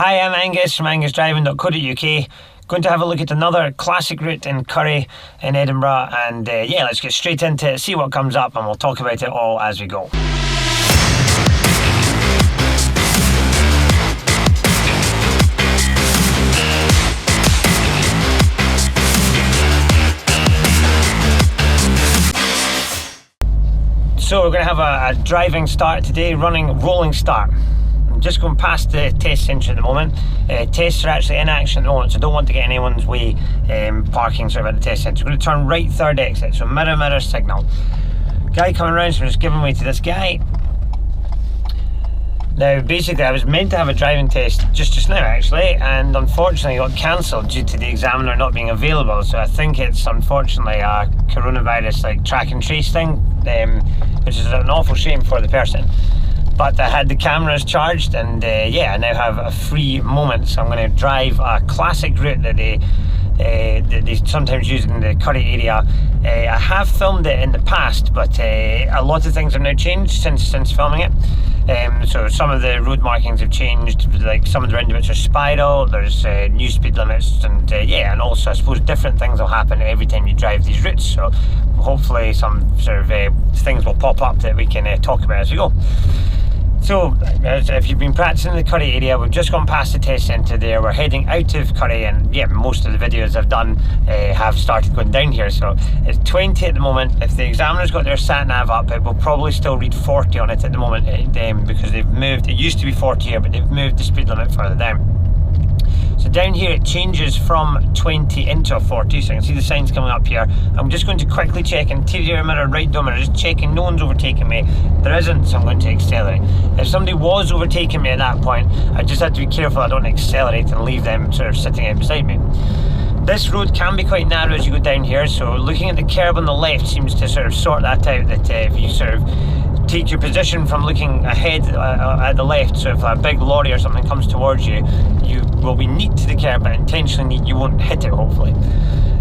Hi, I'm Angus from AngusDriving.co.uk. Going to have a look at another classic route in Currie in Edinburgh, and let's get straight into it, see what comes up, and we'll talk about it all as we go. So we're going to have a driving start today, rolling start. I'm just going past the test centre at the moment. Tests are actually in action at the moment, so I don't want to get anyone's way parking sort of at the test centre. We're going to turn right third exit, so mirror signal. Guy coming around, so we're just giving way to this guy. Now basically I was meant to have a driving test just now actually, and unfortunately got cancelled due to the examiner not being available, so I think it's unfortunately a coronavirus like track and trace thing, which is an awful shame for the person. But I had the cameras charged, and I now have a free moment, so I'm going to drive a classic route that they sometimes use in the Currie area. I have filmed it in the past, but a lot of things have now changed since filming it. So some of the road markings have changed, like some of the roundabouts are spiral, there's new speed limits, and also I suppose different things will happen every time you drive these routes, so hopefully some sort of things will pop up that we can talk about as we go. So, if you've been practicing in the Currie area, we've just gone past the test centre there. We're heading out of Currie, and most of the videos I've done have started going down here. So, it's 20 at the moment. If the examiner's got their sat-nav up, it will probably still read 40 on it at the moment, because they've moved. It used to be 40 here, but they've moved the speed limit further down. So down here it changes from 20 into a 40, so I can see the signs coming up here. I'm just going to quickly check interior mirror, right door mirror, just checking no one's overtaking me. There isn't, so I'm going to accelerate. If somebody was overtaking me at that point, I just have to be careful I don't accelerate and leave them sort of sitting out beside me. This road can be quite narrow as you go down here, so looking at the curb on the left seems to sort of sort that out, that if you sort of take your position from looking ahead at the left, so if a big lorry or something comes towards you, you will be neat to the curb, but intentionally neat, you won't hit it hopefully.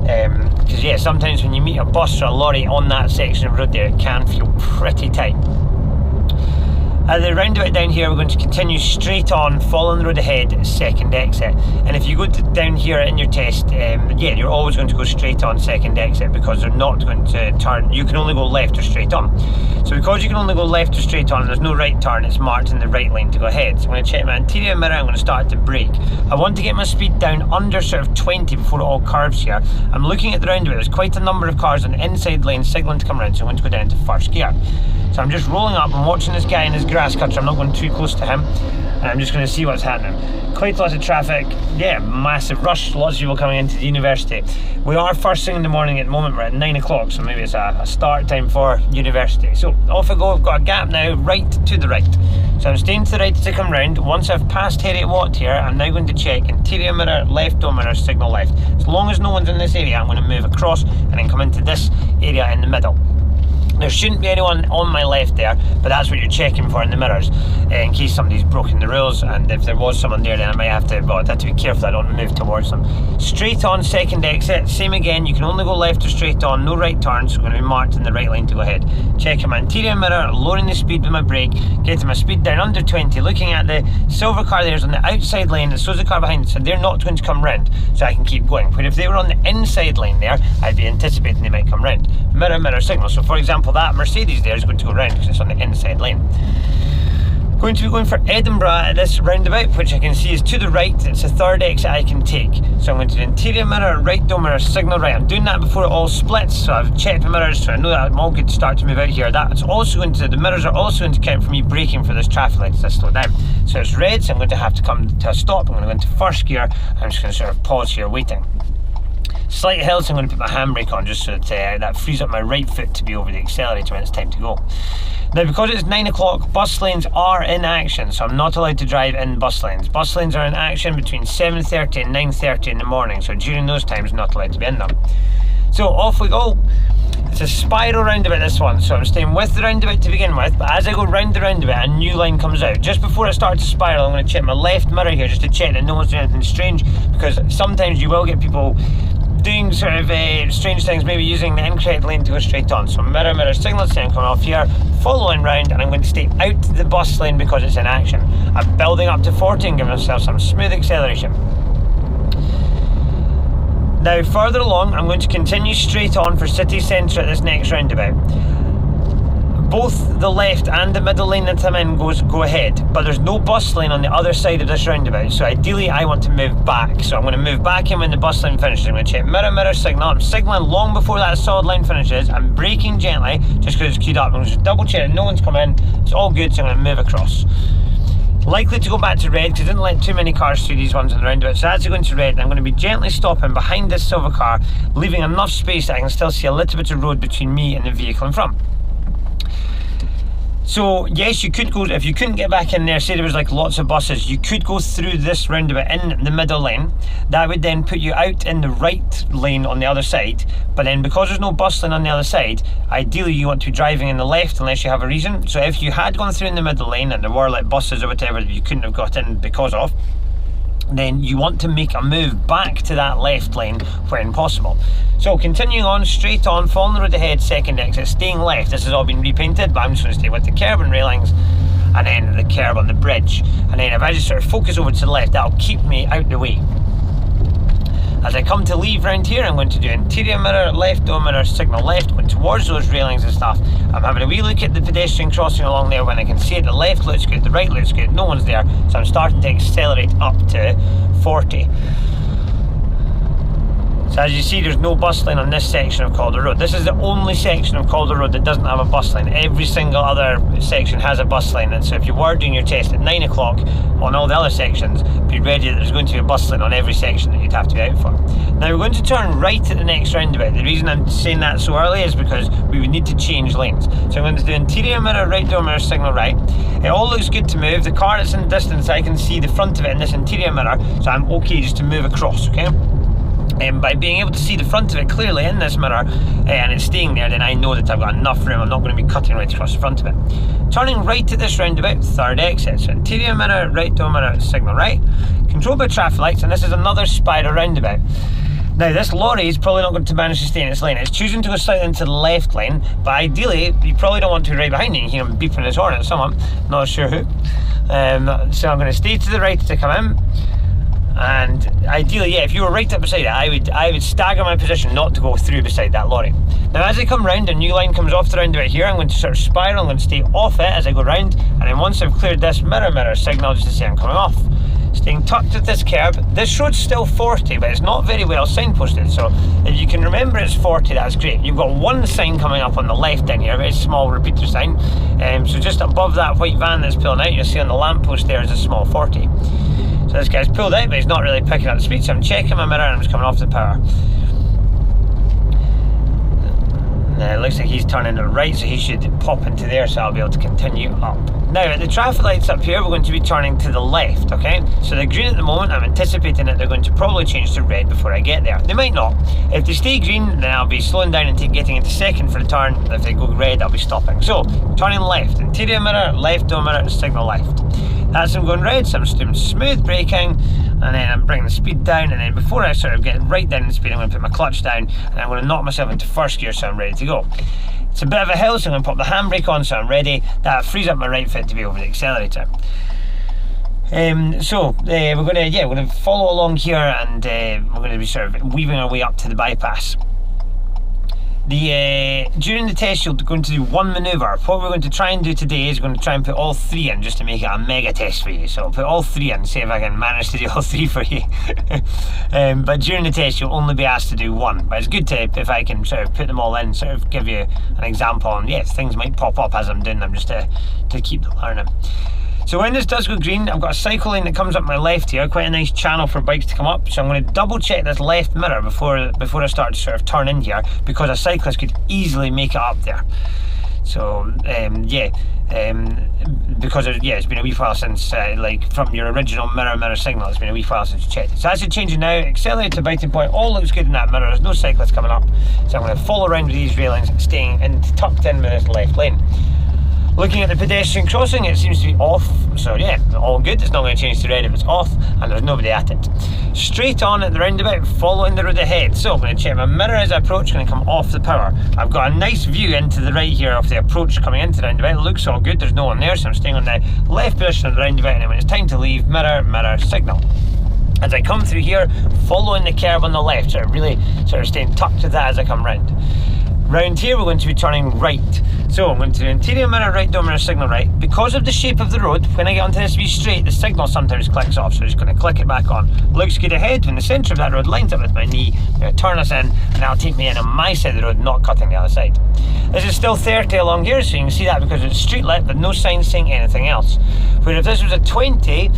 Because sometimes when you meet a bus or a lorry on that section of road there, it can feel pretty tight. At the roundabout down here, we're going to continue straight on, following the road ahead, second exit. And if you go down here in your test, you're always going to go straight on second exit, because they're not going to turn. You can only go left or straight on. So because you can only go left or straight on, and there's no right turn, it's marked in the right lane to go ahead. So I'm going to check my interior mirror, I'm going to start to brake. I want to get my speed down under sort of 20 before it all curves here. I'm looking at the roundabout, there's quite a number of cars on the inside lane signalling to come around, so I'm going to go down into first gear. So I'm just rolling up, I'm watching this guy in his grass cutter, I'm not going too close to him, and I'm just going to see what's happening. Quite a lot of traffic, massive rush, lots of people coming into the university. We are first thing in the morning at the moment, we're at 9 o'clock, so maybe it's a start time for university. So off I go, I've got a gap now, right to the right. So I'm staying to the right to come round. Once I've passed Heriot-Watt here, I'm now going to check interior mirror, left door mirror, signal left. As long as no one's in this area, I'm going to move across and then come into this area in the middle. There shouldn't be anyone on my left there, but that's what you're checking for in the mirrors, in case somebody's broken the rules, and if there was someone there, then I might have to be careful I don't move towards them. Straight on second exit, same again, you can only go left or straight on, no right turns, so I'm going to be marked in the right lane to go ahead. Checking my interior mirror, lowering the speed with my brake, getting my speed down under 20, looking at the silver car there's on the outside lane, and so's the car behind, so they're not going to come round, so I can keep going. But if they were on the inside lane there, I'd be anticipating they might come round. Mirror signal, so for example, that Mercedes there is going to go round because it's on the inside lane. Going to be going for Edinburgh at this roundabout, which I can see is to the right. It's the third exit I can take. So I'm going to do interior mirror, right door mirror, signal right. I'm doing that before it all splits, so I've checked the mirrors, so I know that I'm all good to start to move out here. That's also going to, the mirrors are also going to count for me braking for this traffic light as I slow down. So it's red, so I'm going to have to come to a stop. I'm going to go into first gear. I'm just going to sort of pause here waiting. Slight hill, so I'm going to put my handbrake on just so that that frees up my right foot to be over the accelerator when it's time to go. Now because it's 9 o'clock, bus lanes are in action, so I'm not allowed to drive in bus lanes. Bus lanes are in action between 7:30 and 9:30 in the morning, so during those times I'm not allowed to be in them. So off we go. It's a spiral roundabout, this one, so I'm staying with the roundabout to begin with, but as I go round the roundabout a new line comes out. Just before I start to spiral, I'm going to check my left mirror here just to check that no one's doing anything strange, because sometimes you will get people doing sort of strange things, maybe using the incorrect lane to go straight on. So mirror signal saying coming off here, following round, and I'm going to stay out the bus lane because it's in action. I'm building up to 40 and giving myself some smooth acceleration. Now further along, I'm going to continue straight on for city centre at this next roundabout. Both the left and the middle lane that I'm in go ahead, but there's no bus lane on the other side of this roundabout, so ideally I want to move back. So I'm going to move back in when the bus lane finishes. I'm going to check mirror signal. I'm signalling long before that solid line finishes. I'm braking gently just because it's queued up. I'm going to just double check that no one's come in. It's all good, so I'm going to move across. Likely to go back to red because I didn't let too many cars through these ones on the roundabout, so that's going to red, and I'm going to be gently stopping behind this silver car, leaving enough space that I can still see a little bit of road between me and the vehicle in front. So yes, you could go, if you couldn't get back in there, say there was like lots of buses, you could go through this roundabout in the middle lane. That would then put you out in the right lane on the other side, but then because there's no bus lane on the other side, ideally you want to be driving in the left unless you have a reason. So if you had gone through in the middle lane and there were like buses or whatever that you couldn't have got in because of, then you want to make a move back to that left lane when possible. So continuing on, straight on, following the road ahead, second exit, staying left. This has all been repainted, but I'm just going to stay with the curb and railings and then the curb on the bridge. And then if I just sort of focus over to the left, that'll keep me out the way. As I come to leave round here, I'm going to do interior mirror, left door mirror, signal left, going towards those railings and stuff. I'm having a wee look at the pedestrian crossing along there when I can see it. The left looks good, the right looks good, no one's there. So I'm starting to accelerate up to 40. So as you see, there's no bus lane on this section of Calder Road. This is the only section of Calder Road that doesn't have a bus lane. Every single other section has a bus lane, and so if you were doing your test at 9 o'clock on all the other sections, be ready that there's going to be a bus lane on every section that you'd have to be out for. Now we're going to turn right at the next roundabout. The reason I'm saying that so early is because we would need to change lanes. So I'm going to do interior mirror, right door mirror, signal right. It all looks good to move. The car that's in the distance, I can see the front of it in this interior mirror, so I'm okay just to move across, okay? By being able to see the front of it clearly in this mirror and it's staying there, then I know that I've got enough room. I'm not going to be cutting right across the front of it. Turning right at this roundabout, third exit. So interior mirror, right door mirror, signal right. Controlled by traffic lights, and this is another spiral roundabout. Now this lorry is probably not going to manage to stay in its lane. It's choosing to go slightly into the left lane, but ideally you probably don't want to be right behind you. You hear him beeping his horn at someone, not sure who. So I'm going to stay to the right to come in. And ideally, yeah, if you were right up beside it, I would stagger my position not to go through beside that lorry. Now as I come round, a new line comes off the roundabout here. I'm going to sort of spiral, I'm going to stay off it as I go round, and then once I've cleared this mirror signal just to say I'm coming off. Staying tucked at this curb. This road's still 40, but it's not very well signposted, so if you can remember it's 40, that's great. You've got one sign coming up on the left down here, a very small repeater sign. So just above that white van that's pulling out, you'll see on the lamppost there is a small 40. So this guy's pulled out, but he's not really picking up the speed, so I'm checking my mirror and I'm just coming off the power. Now it looks like he's turning to the right, so he should pop into there, so I'll be able to continue up. Now at the traffic lights up here, we're going to be turning to the left, okay? So they're green at the moment. I'm anticipating that they're going to probably change to red before I get there. They might not. If they stay green, then I'll be slowing down and getting into second for the turn. If they go red, I'll be stopping. So, turning left, interior mirror, left door mirror, signal left. As I'm going red, so I'm doing smooth braking, and then I'm bringing the speed down, and then before I sort of get right down in speed, I'm going to put my clutch down, and I'm going to knock myself into first gear so I'm ready to go. It's a bit of a hill, so I'm going to pop the handbrake on so I'm ready. That frees up my right foot to be over the accelerator. We're going to follow along here, and we're going to be sort of weaving our way up to the bypass. During the test, you're going to do one manoeuvre. What we're going to try and do today is we're going to try and put all three in just to make it a mega test for you. So I'll put all three in, see if I can manage to do all three for you. But during the test, you'll only be asked to do one. But it's good to, if I can sort of put them all in, sort of give you an example. And yes, things might pop up as I'm doing them just to keep them learning. So when this does go green, I've got a cycle lane that comes up my left here, quite a nice channel for bikes to come up. So I'm going to double check this left mirror before I start to sort of turn in here, because a cyclist could easily make it up there. So because it's been a wee while since from your original mirror signal, it's been a wee while since you checked it. So as it's changing now, accelerate to biting point, all looks good in that mirror, there's no cyclist coming up. So I'm going to follow around with these railings, staying tucked in with this left lane. Looking at the pedestrian crossing, it seems to be off stop. So yeah, all good. It's not going to change to red if it's off, and there's nobody at it. Straight on at the roundabout, following the road ahead. So I'm going to check my mirror as I approach, going to come off the power. I've got a nice view into the right here of the approach coming into the roundabout. It looks all good, there's no one there, so I'm staying on the left position of the roundabout, and then when it's time to leave, mirror, mirror, signal. As I come through here, following the curve on the left, so really sort of staying tucked to that as I come round. Round here we're going to be turning right. So I'm going to do interior mirror right, door mirror, signal right. Because of the shape of the road, when I get onto this wee straight, the signal sometimes clicks off, so I'm just going to click it back on. Looks good ahead, when the centre of that road lines up with my knee, I'm going to turn us in, and that'll take me in on my side of the road, not cutting the other side. This is still 30 along here, so you can see that because it's street lit, but no sign saying anything else. Where if this was a 20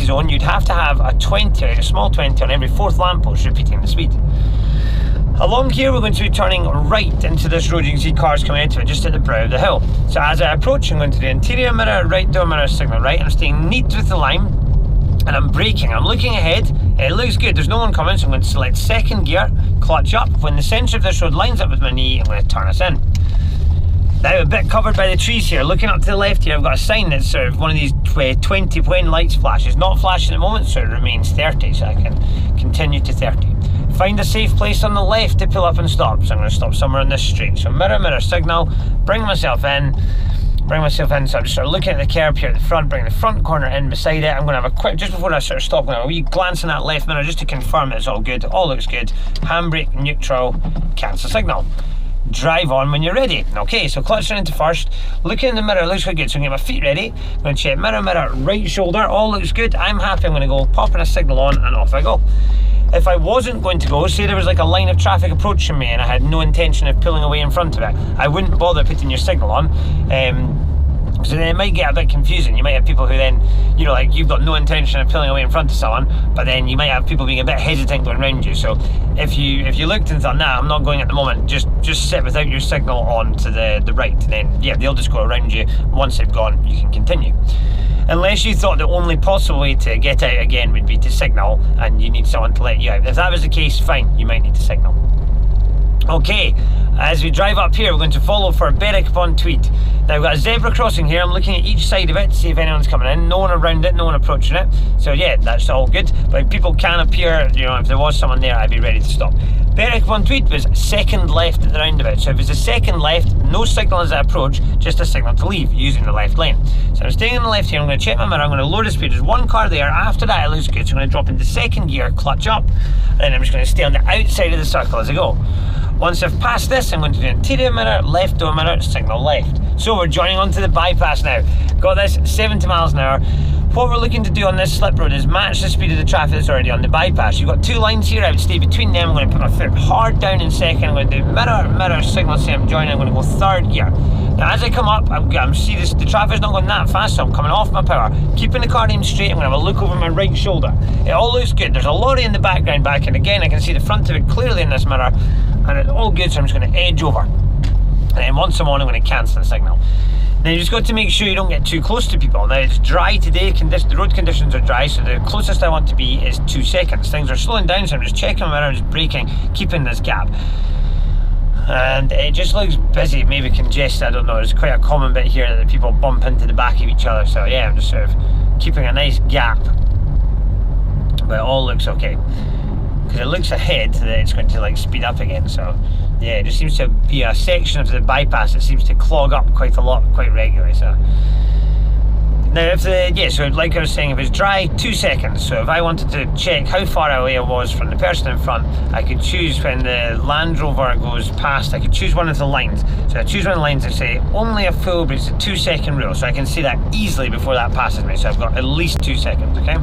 zone, you'd have to have a 20, a small 20 on every fourth lamppost repeating the speed. Along here we're going to be turning right into this road. You can see cars coming into it just at the brow of the hill. So as I approach, I'm going to do interior mirror right, door mirror, signal right. I'm staying neat with the line, and I'm braking. I'm looking ahead. It looks good, there's no one coming, so I'm going to select second gear, clutch up. When the centre of this road lines up with my knee, I'm going to turn us in. Now a bit covered by the trees here. Looking up to the left here, I've got a sign that's sort of one of these 20 when lights flashes. Not flashing at the moment, so it remains 30, so I can continue to 30. Find a safe place on the left to pull up and stop. So I'm going to stop somewhere on this street. So mirror, mirror, signal, bring myself in. So I'm just sort of looking at the curb here at the front, bring the front corner in beside it. I'm going to have a quick, just before I sort of stop, I'm going to have a wee glance in that left mirror just to confirm it's all good. All looks good. Handbrake, neutral, cancel signal. Drive on when you're ready. Okay, so clutching into first, looking in the mirror, looks quite good, so I'm going to get my feet ready. I'm going to check mirror, mirror, right shoulder, all looks good. I'm happy. I'm going to go popping a signal on, and off I go. If I wasn't going to go, say there was like a line of traffic approaching me and I had no intention of pulling away in front of it, I wouldn't bother putting your signal on, so then it might get a bit confusing. You might have people who then, you know, like you've got no intention of pulling away in front of someone, but then you might have people being a bit hesitant going around you. So if you looked and thought, nah, I'm not going at the moment, just sit without your signal on to the right, and then yeah, they'll just go around you. Once they've gone, you can continue. Unless you thought the only possible way to get out again would be to signal and you need someone to let you out. If that was the case, fine, you might need to signal. Okay, as we drive up here, we're going to follow for Berwick upon Tweed. Now we've got a zebra crossing here. I'm looking at each side of it to see if anyone's coming in. No one around it, no one approaching it. So yeah, that's all good. But if people can appear, you know, if there was someone there, I'd be ready to stop. Berwick upon Tweed was second left at the roundabout. So if it's a second left, no signal as I approach, just a signal to leave using the left lane. So I'm staying on the left here. I'm going to check my mirror. I'm going to lower the speed. There's one car there. After that, it looks good. So I'm going to drop into second gear, clutch up, and then I'm just going to stay on the outside of the circle as I go. Once I've passed this, I'm going to do interior mirror, left door mirror, signal left. So we're joining onto the bypass now. Got this 70 miles an hour. What we're looking to do on this slip road is match the speed of the traffic that's already on the bypass. You've got two lines here, I would stay between them. I'm going to put my foot hard down in second. I'm going to do mirror, mirror, signal, say I'm joining. I'm going to go third gear. Now as I come up, I'm see this, the traffic's not going that fast, so I'm coming off my power. Keeping the car aimed straight, I'm going to have a look over my right shoulder. It all looks good. There's a lorry in the background back, and again I can see the front of it clearly in this mirror, and it's all good, so I'm just going to edge over. And then once I'm on, I'm going to cancel the signal. Now you just got to make sure you don't get too close to people. Now it's dry today, the road conditions are dry, so the closest I want to be is 2 seconds. Things are slowing down, so I'm just checking my mirror, I'm just braking, keeping this gap. And it just looks busy, maybe congested, I don't know. There's quite a common bit here that people bump into the back of each other, so yeah, I'm just sort of keeping a nice gap. But it all looks okay. Because it looks ahead that it's going to like speed up again, so yeah, it just seems to be a section of the bypass that seems to clog up quite a lot, quite regularly. So now so like I was saying, if it's dry, 2 seconds. So if I wanted to check how far away I was from the person in front, I could choose when the Land Rover goes past, I could choose one of the lines. So I choose one of the lines and say only a full, but it's a 2 second rule, so I can see that easily before that passes me. So I've got at least 2 seconds, okay?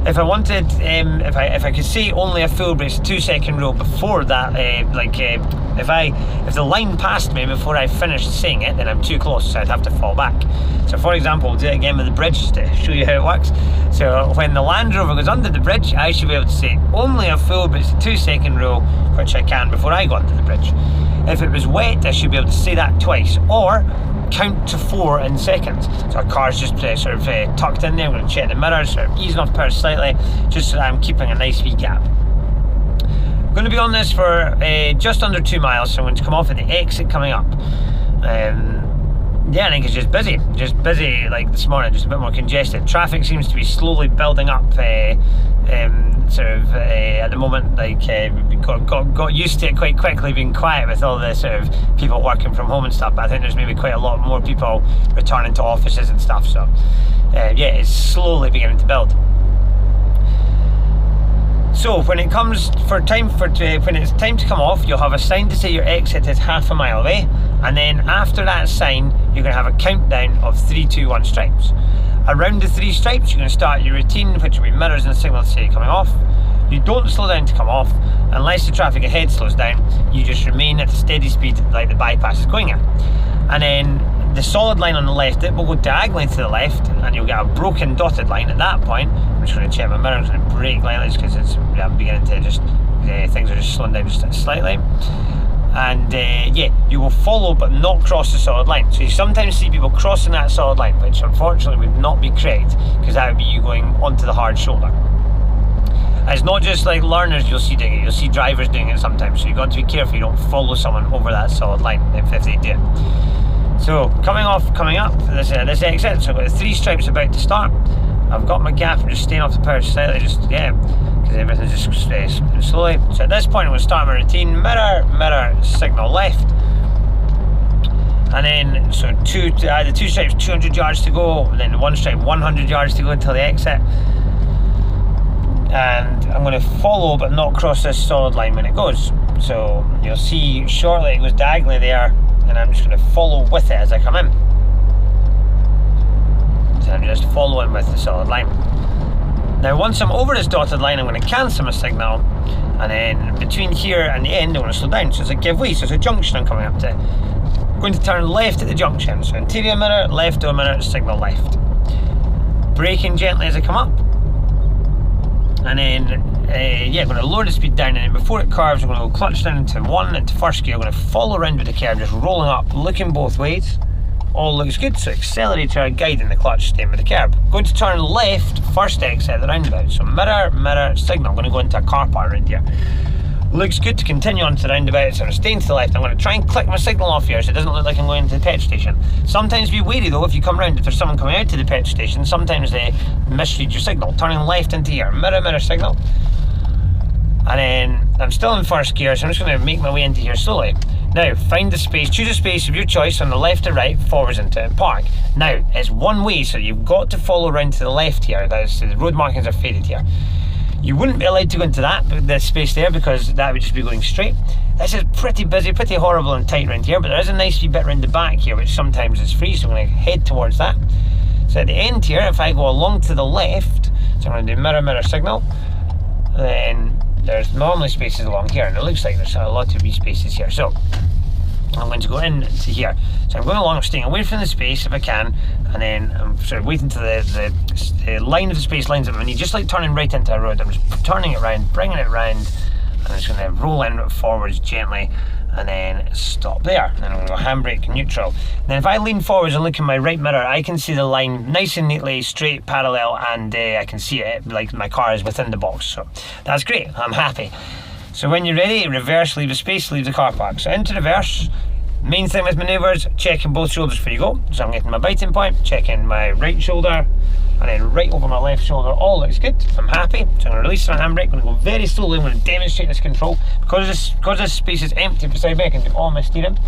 If I wanted, if I could see only a full brace, 2 second rule before that, if the line passed me before I finished saying it, then I'm too close, so I'd have to fall back. So for example, we'll do it again with the bridge just to show you how it works. So when the Land Rover goes under the bridge, I should be able to say only a full, but it's a 2 second rule, which I can before I go under the bridge. If it was wet, I should be able to say that twice, or count to 4 in seconds. So a car's just tucked in there. I'm going to check the mirrors, sort of easing off power slightly, just so that I'm keeping a nice wee gap. I'm going to be on this for just under 2 miles, so I'm going to come off at the exit coming up. yeah, I think it's just busy like this morning, just a bit more congested. Traffic seems to be slowly building up at the moment. Like we got used to it quite quickly being quiet with all the sort of people working from home and stuff, but I think there's maybe quite a lot more people returning to offices and stuff, so yeah, it's slowly beginning to build. So when it comes when it's time to come off, you'll have a sign to say your exit is half a mile away, and then after that sign you're going to have a countdown of 3, 2, 1 stripes. Around the 3 stripes you're going to start your routine, which will be mirrors and signals to say coming off. You don't slow down to come off unless the traffic ahead slows down. You just remain at a steady speed like the bypass is going at, and then the solid line on the left, it will go diagonally to the left, and you'll get a broken dotted line at that point. I'm just going to check my mirror, I'm going to brake lightly because I'm beginning to just things are just slowing down just slightly. And yeah, you will follow but not cross the solid line. So you sometimes see people crossing that solid line, which unfortunately would not be correct, because that would be you going onto the hard shoulder. And it's not just like learners you'll see doing it, you'll see drivers doing it sometimes, so you've got to be careful you don't follow someone over that solid line if they do it. So coming up this exit, so I've got the 3 stripes about to start. I've got my gap, I'm just staying off the power slightly, just because everything's just slowly. So at this point I'm going to start my routine, mirror, signal left, and then so the 2 stripes 200 yards to go, and then the 1 stripe 100 yards to go until the exit. And I'm going to follow but not cross this solid line when it goes. So you'll see shortly it goes diagonally there, and I'm just going to follow with it as I come in. So I'm just following with the solid line. Now once I'm over this dotted line, I'm going to cancel my signal, and then between here and the end I'm going to slow down. So it's a giveaway, so it's a junction I'm coming up to. I'm going to turn left at the junction, so interior mirror, left door mirror, signal left. Braking gently as I come up, and then yeah, I'm going to lower the speed down, and then before it curves I'm going to go clutch down into 1, into first gear. I'm going to follow around with the curve, just rolling up, looking both ways. All looks good, so accelerator, guiding the clutch, staying with the curb. Going to turn left, first exit at the roundabout. So mirror, signal. I'm going to go into a car park around here. Looks good to continue on to the roundabout, so I'm staying to the left. I'm going to try and click my signal off here so it doesn't look like I'm going to the petrol station. Sometimes be wary though, if you come round, if there's someone coming out to the petrol station, sometimes they misread your signal. Turning left into here, mirror, signal. And then I'm still in first gear, so I'm just going to make my way into here slowly. Now, find the space, choose a space of your choice on the left or right, forwards into it, park. Now, it's one way, so you've got to follow around to the left here. The road markings are faded here. You wouldn't be allowed to go into this space there, because that would just be going straight. This is pretty busy, pretty horrible and tight around here, but there is a nice wee bit around the back here, which sometimes is free, so I'm going to head towards that. So at the end here, if I go along to the left, so I'm going to do mirror, signal, then there's normally spaces along here, and it looks like there's a lot of wee spaces here. So I'm going to go into here. So I'm going along, I'm staying away from the space if I can, and then I'm sort of waiting till the line of the space lines up with me, just like turning right into a road. I'm just turning it round, bringing it round, and I'm just going to roll in forwards gently, and then stop there. And then I'm going to go handbrake neutral. And then if I lean forwards and look in my right mirror, I can see the line nice and neatly, straight, parallel, and I can see it like my car is within the box. So that's great, I'm happy. So when you're ready, reverse, leave the space, leave the car park. So into reverse, main thing with manoeuvres, checking both shoulders before you go. So I'm getting my biting point, checking my right shoulder, and then right over my left shoulder. All looks good, I'm happy. So I'm going to release my handbrake, I'm going to go very slowly, I'm going to demonstrate this control. Because this space is empty beside me, I can do all my steering.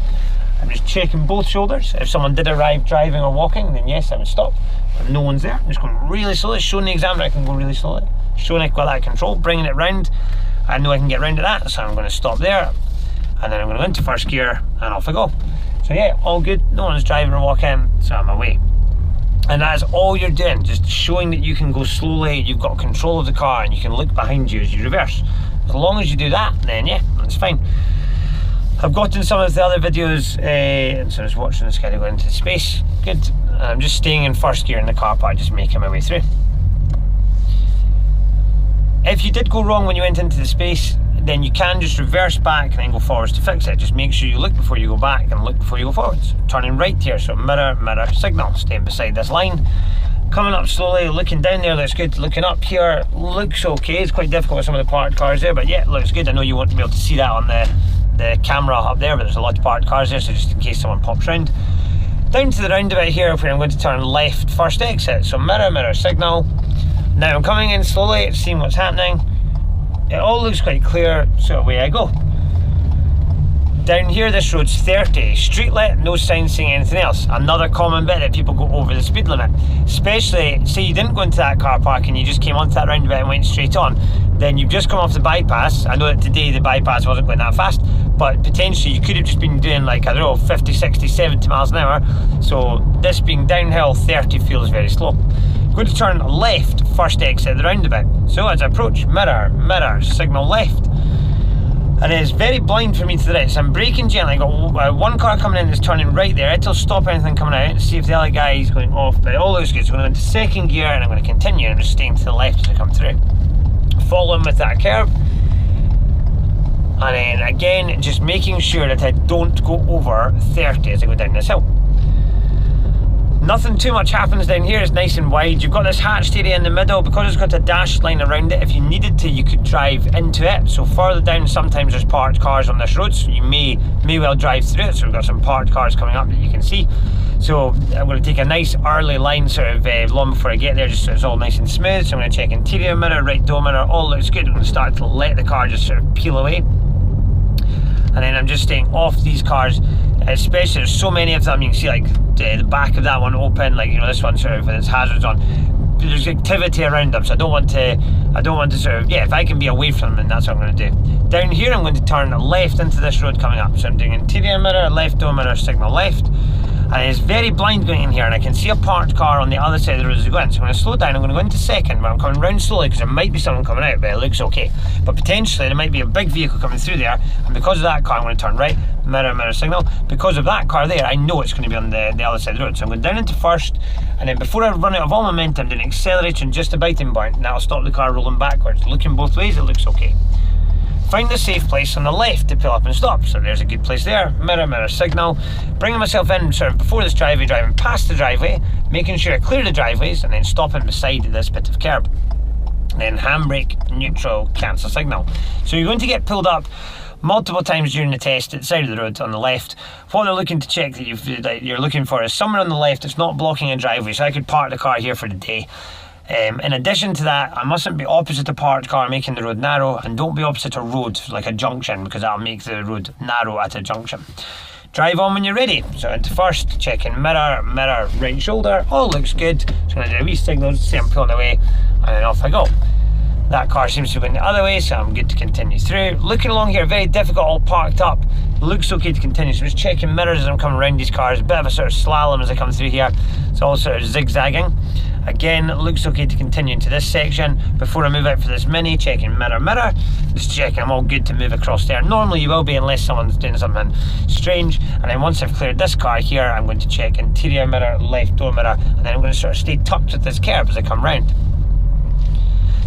I'm just checking both shoulders. If someone did arrive driving or walking, then yes, I would stop. If no one's there, I'm just going really slowly, showing the examiner I can go really slowly. Showing I've got that control, bringing it round. I know I can get round to that, so I'm going to stop there. And then I'm going to go into first gear, and off I go. So yeah, all good, no one's driving or walking, so I'm away. And that's all you're doing, just showing that you can go slowly, you've got control of the car, and you can look behind you as you reverse. As long as you do that, then yeah, that's fine. I've gotten some of the other videos, and so I was watching this guy go into space. Good. I'm just staying in first gear in the car park, just making my way through. If you did go wrong when you went into the space, then you can just reverse back and then go forwards to fix it. Just make sure you look before you go back and look before you go forwards. Turning right here, so mirror, signal, staying beside this line. Coming up slowly, looking down there, looks good. Looking up here, looks okay. It's quite difficult with some of the parked cars there, but yeah, looks good. I know you won't be able to see that on the camera up there, but there's a lot of parked cars there, so just in case someone pops round. Down to the roundabout here where I'm going to turn left first exit. So mirror signal. Now I'm coming in slowly, seeing what's happening. It all looks quite clear, so away I go. Down here, this road's 30, street lit, no signs saying anything else. Another common bit that people go over the speed limit. Especially, say you didn't go into that car park and you just came onto that roundabout and went straight on. Then you've just come off the bypass. I know that today the bypass wasn't going that fast, but potentially you could have just been doing like, I don't know, 50, 60, 70 miles an hour. So this being downhill, 30 feels very slow. I'm going to turn left, first exit of the roundabout. So as I approach, mirror, signal left. And it's very blind for me to the right, so I'm braking gently. I've got one car coming in that's turning right there. It'll stop anything coming out, see if the other guy is going off, but it all looks good. So I'm going to go into second gear and I'm going to continue. I'm just staying to the left as I come through. Follow him with that curb. And then again, just making sure that I don't go over 30 as I go down this hill. Nothing too much happens down here, it's nice and wide. You've got this hatched area in the middle. Because it's got a dashed line around it, if you needed to, you could drive into it. So further down, sometimes there's parked cars on this road, so you may well drive through it. So we've got some parked cars coming up that you can see. So I'm going to take a nice early line sort of long before I get there, just so it's all nice and smooth. So I'm going to check interior mirror, right door mirror, all looks good. I'm going to start to let the car just sort of peel away. And then I'm just staying off these cars, especially there's so many of them. You can see like the back of that one open, like, you know, this one sort of with its hazards on. There's activity around them, so I don't want to sort of, yeah, if I can be away from them, then that's what I'm going to do. Down here I'm going to turn left into this road coming up. So I'm doing interior mirror, left door mirror, signal left. And it's very blind going in here, and I can see a parked car on the other side of the road as I go in. So I'm going to slow down. I'm going to go into second, but I'm coming round slowly because there might be someone coming out, but it looks okay. But potentially there might be a big vehicle coming through there, and because of that car I'm going to turn right, mirror signal. Because of that car there, I know it's going to be on the other side of the road. So I'm going down into first, and then before I run out of all momentum, doing acceleration just a biting point, and that'll stop the car rolling backwards. Looking both ways, it looks okay. Find a safe place on the left to pull up and stop. So there's a good place there. Mirror signal. Bringing myself in sort of before this driveway, driving past the driveway, making sure I clear the driveways, and then stopping beside this bit of curb. Then handbrake, neutral, cancel signal. So you're going to get pulled up multiple times during the test at the side of the road on the left. What they're looking to check that you're looking for is somewhere on the left that's not blocking a driveway, so I could park the car here for the day. In addition to that, I mustn't be opposite a parked car making the road narrow, and don't be opposite a road like a junction, because that'll make the road narrow at a junction. Drive on when you're ready. So into first, checking mirror, right shoulder, all looks good. Just going to do a wee signal, see I'm pulling away, and then off I go. That car seems to be going the other way, so I'm good to continue through. Looking along here, very difficult, all parked up. Looks okay to continue, so I'm just checking mirrors as I'm coming around these cars. A bit of a sort of slalom as I come through here. It's all sort of zigzagging. Again, it looks okay to continue into this section. Before I move out for this mini, checking mirror. Just checking I'm all good to move across there. Normally you will be, unless someone's doing something strange. And then once I've cleared this car here, I'm going to check interior mirror, left door mirror, and then I'm going to sort of stay tucked with this curb as I come round.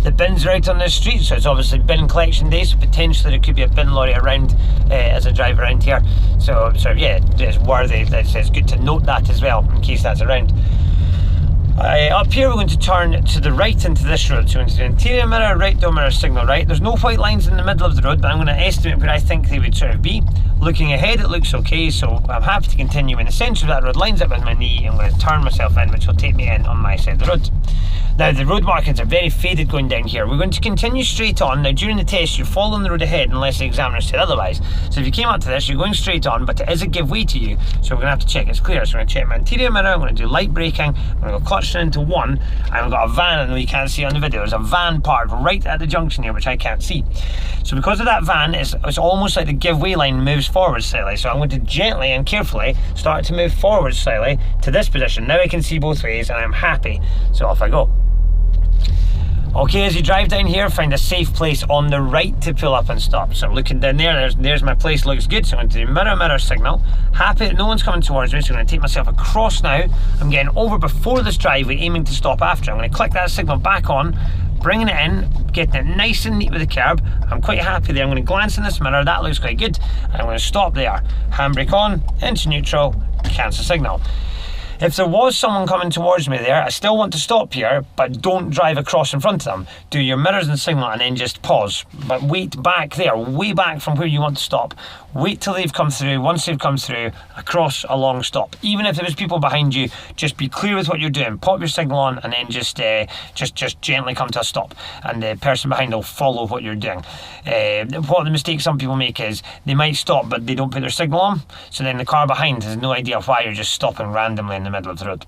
The bin's right on this street, so it's obviously bin collection day, so potentially there could be a bin lorry around as I drive around here. So yeah, it's worthy. It's good to note that as well, in case that's around. Up here we're going to turn to the right into this road, so into the interior mirror, right door mirror, signal right. There's no white lines in the middle of the road, but I'm going to estimate where I think they would sort of be. Looking ahead, it looks okay, so I'm happy to continue. In the centre of that road, lines up with my knee, I'm going to turn myself in, which will take me in on my side of the road. Now the road markings are very faded going down here. We're going to continue straight on. Now during the test you're following the road ahead unless the examiner said otherwise. So if you came up to this, you're going straight on, but it is a give way to you, so we're going to have to check it's clear. So we're going to check my interior mirror, I'm going to do light braking, I'm going to go clutching into one, and we've got a van, I know you can't see on the video, there's a van parked right at the junction here which I can't see. So because of that van, it's almost like the give way line moves forward slightly, so I'm going to gently and carefully start to move forward slightly to this position. Now I can see both ways and I'm happy, so off I go. Okay, as you drive down here, find a safe place on the right to pull up and stop. So I'm looking down there, there's my place, looks good. So I'm going to do mirror signal. Happy that no one's coming towards me, so I'm going to take myself across now. I'm getting over before this driveway, aiming to stop after. I'm going to click that signal back on, bringing it in, getting it nice and neat with the curb. I'm quite happy there. I'm going to glance in this mirror, that looks quite good. And I'm going to stop there. Handbrake on, into neutral, cancel signal. If there was someone coming towards me there, I still want to stop here, but don't drive across in front of them. Do your mirrors and signal and then just pause. But wait back there, way back from where you want to stop. Wait till they've come through. Once they've come through, across a long stop. Even if there was people behind you, just be clear with what you're doing. Pop your signal on and then just gently come to a stop. And the person behind will follow what you're doing. What the mistake some people make is they might stop, but they don't put their signal on. So then the car behind has no idea why you're just stopping randomly in the middle of the road.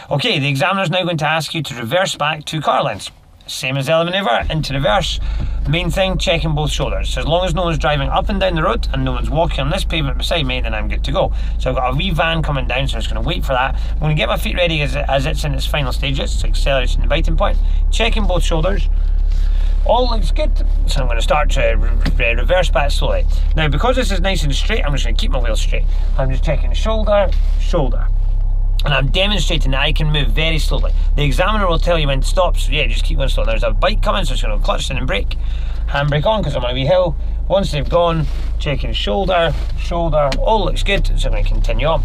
Okay, the examiner's now going to ask you to reverse back 2 car lengths. Same as the other manoeuvre, into reverse. Main thing, checking both shoulders. So as long as no one's driving up and down the road and no one's walking on this pavement beside me, then I'm good to go. So I've got a wee van coming down, so I'm just going to wait for that. I'm going to get my feet ready as it's in its final stages, so acceleration and biting point. Checking both shoulders. All looks good, so I'm going to start to reverse back slowly. Now, because this is nice and straight, I'm just going to keep my wheels straight. I'm just checking shoulder, shoulder. And I'm demonstrating that I can move very slowly. The examiner will tell you when to stop, so yeah, just keep going slow. There's a bike coming, so I'm just going to clutch in and brake. Handbrake on because I'm on a wee hill. Once they've gone, checking shoulder, shoulder, all looks good, so I'm going to continue on.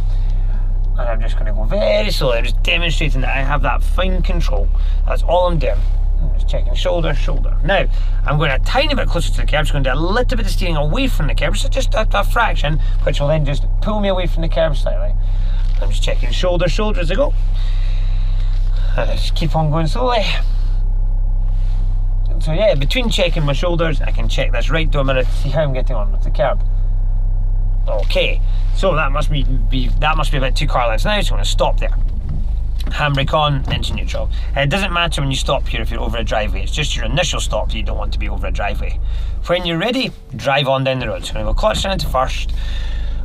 And I'm just going to go very slowly. I'm just demonstrating that I have that fine control. That's all I'm doing. I'm just checking shoulder, shoulder. Now, I'm going a tiny bit closer to the curb, just going to do a little bit of steering away from the curb, so just a fraction, which will then just pull me away from the curb slightly. I'm just checking shoulder, shoulder as I go. And I just keep on going slowly. So yeah, between checking my shoulders, I can check this right door mirror to see how I'm getting on with the curb. Okay, so that must be about 2 car lengths now, so I'm going to stop there. Handbrake on, engine neutral. It doesn't matter when you stop here if you're over a driveway, it's just your initial stop that you don't want to be over a driveway. When you're ready, drive on down the road. So I'm going to go clutch down into first.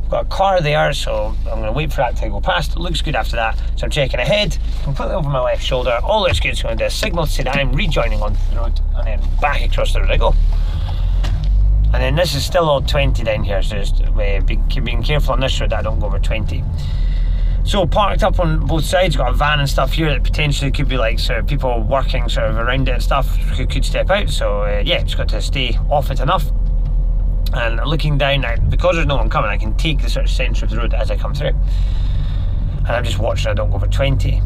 I've got a car there, so I'm going to wait for that to go past. It looks good after that, so I'm checking ahead, completely over my left shoulder. All looks good, so I'm going to do a signal to say that I'm rejoining onto the road, and then back across the road I go. And then this is still all 20 down here, so just being careful on this road that I don't go over 20. So parked up on both sides, got a van and stuff here that potentially could be like sort of people working sort of around it and stuff who could step out. So yeah, just got to stay off it enough. And looking down now, because there's no one coming, I can take the sort of centre of the road as I come through. And I'm just watching I don't go over 20.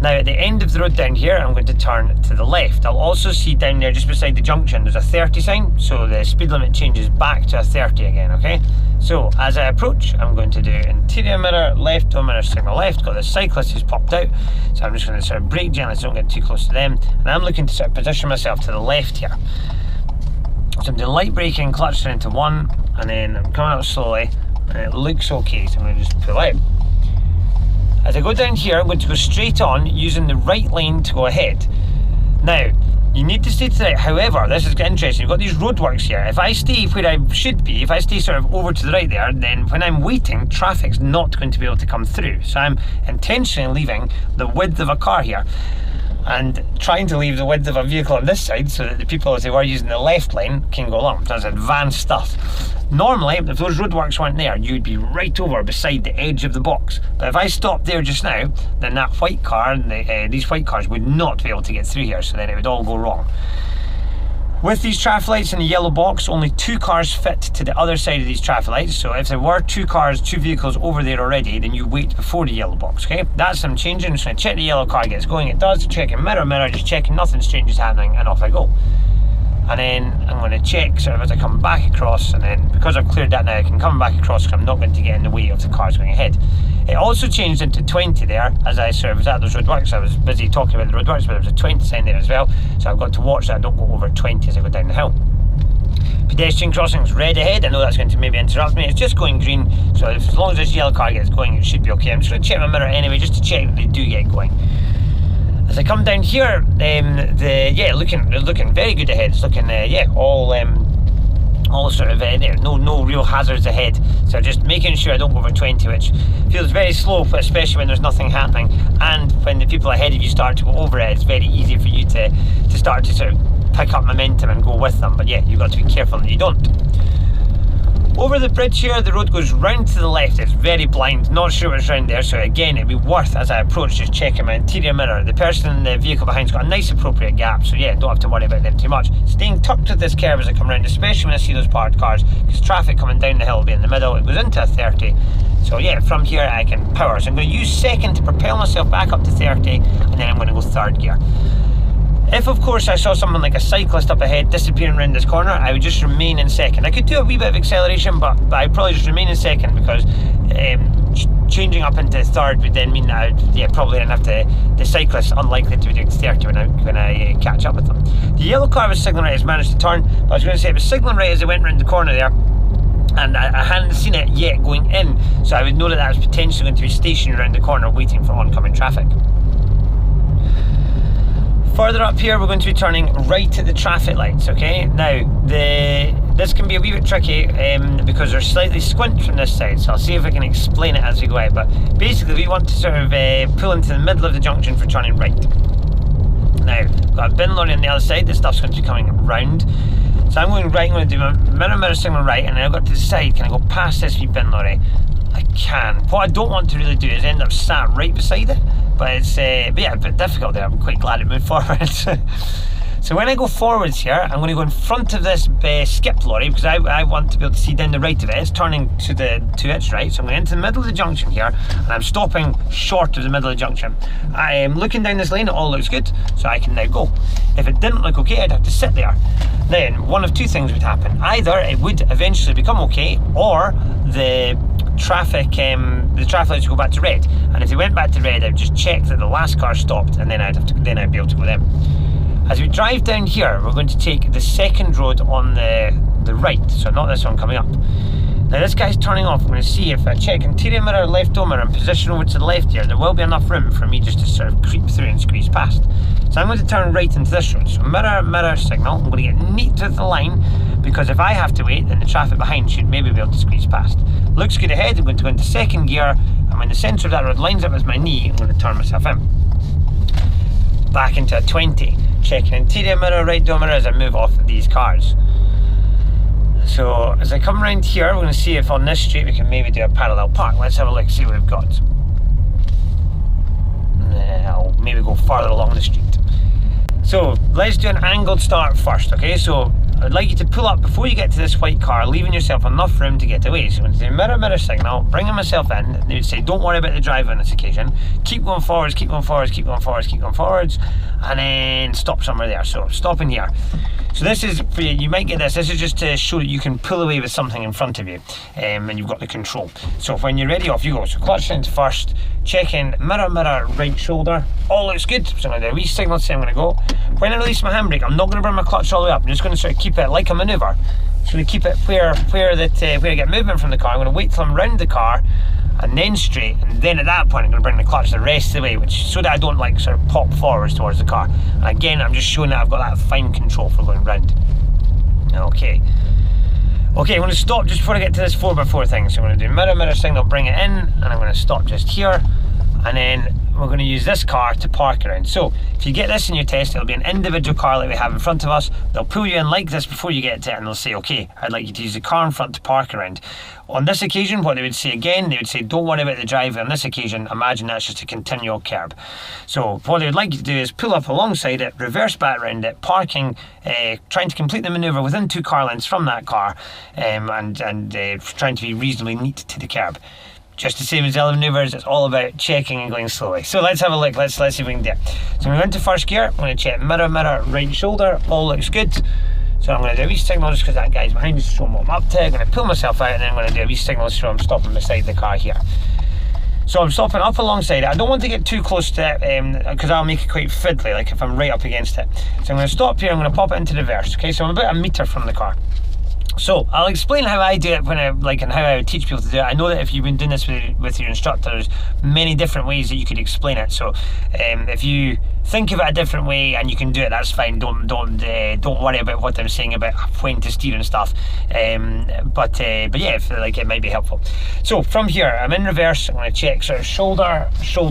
Now at the end of the road down here, I'm going to turn to the left. I'll also see down there just beside the junction there's a 30 sign, so the speed limit changes back to a 30 again, okay? So as I approach, I'm going to do interior mirror, left door mirror, signal left. Got the cyclist who's popped out, so I'm just going to sort of brake gently so I don't get too close to them. And I'm looking to sort of position myself to the left here. So I'm doing light braking, clutch into 1, and then I'm coming up slowly, and it looks okay, so I'm going to just pull out. As I go down here, I'm going to go straight on using the right lane to go ahead. Now, you need to stay to the right. However, this is interesting. You've got these roadworks here. If I stay where I should be, if I stay sort of over to the right there, then when I'm waiting, traffic's not going to be able to come through. So I'm intentionally leaving the width of a car here and trying to leave the width of a vehicle on this side so that the people, as they were using the left lane, can go along. That's advanced stuff. Normally, if those roadworks weren't there, you'd be right over beside the edge of the box. But if I stopped there just now, then that white car and these white cars would not be able to get through here, so then it would all go wrong. With these traffic lights in the yellow box, only 2 cars fit to the other side of these traffic lights. So if there were 2 vehicles over there already, then you wait before the yellow box, okay? That's them changing. So I check the yellow car gets going, it does. Checking mirror, just checking nothing strange is happening, and off I go. And then I'm going to check sort of as I come back across, and then because I've cleared that now, I can come back across because I'm not going to get in the way of the cars going ahead. It also changed into 20 there as I sort of was at those roadworks. I was busy talking about the roadworks, but there was a 20 sign there as well, so I've got to watch that I don't go over 20 as I go down the hill. Pedestrian crossing's red ahead. I know that's going to maybe interrupt me. It's just going green, so as long as this yellow car gets going, it should be okay. I'm just going to check my mirror anyway, just to check that they do get going. As I come down here, looking very good ahead. It's looking all sort of there. No real hazards ahead. So just making sure I don't go over 20, which feels very slow, especially when there's nothing happening. And when the people ahead of you start to go over it, it's very easy for you to start to sort of pick up momentum and go with them. But yeah, you've got to be careful that you don't. Over the bridge here, the road goes round to the left. It's very blind, not sure what's round there, so again, it'd be worth, as I approach, just checking my interior mirror. The person in the vehicle behind's got a nice appropriate gap, so yeah, don't have to worry about them too much. Staying tucked with this curve as I come round, especially when I see those parked cars, because traffic coming down the hill will be in the middle. It goes into a 30, so yeah, from here I can power. So I'm going to use second to propel myself back up to 30, and then I'm going to go third gear. If, of course, I saw someone like a cyclist up ahead disappearing around this corner, I would just remain in second. I could do a wee bit of acceleration, but I'd probably just remain in second, because changing up into third would then mean that I'd probably then have to, the cyclist unlikely to be doing 30 when I catch up with them. The yellow car was signalling right, has managed to turn, but I was going to say it was signalling right as it went round the corner there, and I hadn't seen it yet going in, so I would know that that was potentially going to be stationed around the corner waiting for oncoming traffic. Further up here, we're going to be turning right at the traffic lights, okay? Now, this can be a wee bit tricky because they're slightly squint from this side, so I'll see if I can explain it as we go out. But basically, we want to sort of pull into the middle of the junction for turning right. Now, got a bin lorry on the other side, this stuff's going to be coming round. So I'm going right, I'm going to do my mirror signal right, and then I've got to decide, can I go past this wee bin lorry? I can. What I don't want to really do is end up sat right beside it, but it's a bit difficult there. I'm quite glad it moved forward. So when I go forwards here, I'm going to go in front of this skip lorry, because I want to be able to see down the right of it. It's turning to its right, so I'm going into the middle of the junction here, and I'm stopping short of the middle of the junction. I am looking down this lane, it all looks good, so I can now go. If it didn't look okay, I'd have to sit there. Then one of two things would happen. Either it would eventually become okay, or the traffic lights would go back to red, and if they went back to red, I'd just check that the last car stopped, and then I'd be able to go then. As we drive down here, we're going to take the second road on the right, so not this one coming up. Now this guy's turning off. I'm going to see if I check interior mirror, left door mirror, and position over to the left here, there will be enough room for me just to sort of creep through and squeeze past. So I'm going to turn right into this road. So mirror signal. I'm going to get neat to the line, because if I have to wait, then the traffic behind should maybe be able to squeeze past. Looks good ahead. I'm going to go into second gear. I'm in the centre of that road, lines up with my knee. I'm going to turn myself in. Back into a 20. Checking interior mirror, right door mirror as I move off of these cars. So as I come around here, we're going to see if on this street we can maybe do a parallel park. Let's have a look, see what we've got. I'll maybe go further along the street. So let's do an angled start first, okay? So I'd like you to pull up before you get to this white car, leaving yourself enough room to get away. So I'm going to do mirror signal, bringing myself in. They would say, don't worry about the driver on this occasion. Keep going forwards, keep going forwards, keep going forwards, keep going forwards, and then stop somewhere there. So stopping here. So this is for you might get this. This is just to show that you can pull away with something in front of you, and you've got the control. So when you're ready, off you go. So clutch into first, checking mirror, right shoulder. All looks good. So I'm going to do a wee signal to say I'm going to go. When I release my handbrake, I'm not going to bring my clutch all the way up. I'm just going to sort of keep it like a manoeuvre. Just going to keep it where I get movement from the car. I'm going to wait till I'm round the car, and then straight, and then at that point I'm going to bring the clutch the rest of the way, so that I don't like sort of pop forwards towards the car. And again, I'm just showing that I've got that fine control for going round. Okay, I'm going to stop just before I get to this 4x4 thing. So I'm going to do mirror signal, bring it in, and I'm going to stop just here, and then we're going to use this car to park around. So if you get this in your test, it'll be an individual car like we have in front of us. They'll pull you in like this before you get to it, and they'll say, okay, I'd like you to use the car in front to park around. On this occasion, what they would say again, they would say, don't worry about the driver. On this occasion, imagine that's just a continual curb. So what they would like you to do is pull up alongside it, reverse back around it, parking, trying to complete the manoeuvre within 2 car lengths from that car, and trying to be reasonably neat to the curb. Just the same as the other manoeuvres, it's all about checking and going slowly. So let's have a look, let's see if we can do it. So I'm going into first gear, I'm going to check mirror, right shoulder, all looks good. So I'm going to do a wee signal just because that guy's behind me to show him what I'm up to. I'm going to pull myself out, and then I'm going to do a wee signal to show I'm stopping beside the car here. So I'm stopping up alongside it. I don't want to get too close to it because I'll make it quite fiddly, like if I'm right up against it. So I'm going to stop here, I'm going to pop it into reverse. Okay, so I'm about a metre from the car. So I'll explain how I do it and how I would teach people to do it. I know that if you've been doing this with your instructor, there's many different ways that you could explain it. So if you think of it a different way and you can do it, that's fine. Don't worry about what I'm saying about when to steer and stuff. But yeah, I feel like it might be helpful. So from here, I'm in reverse. I'm going to check sort of shoulder.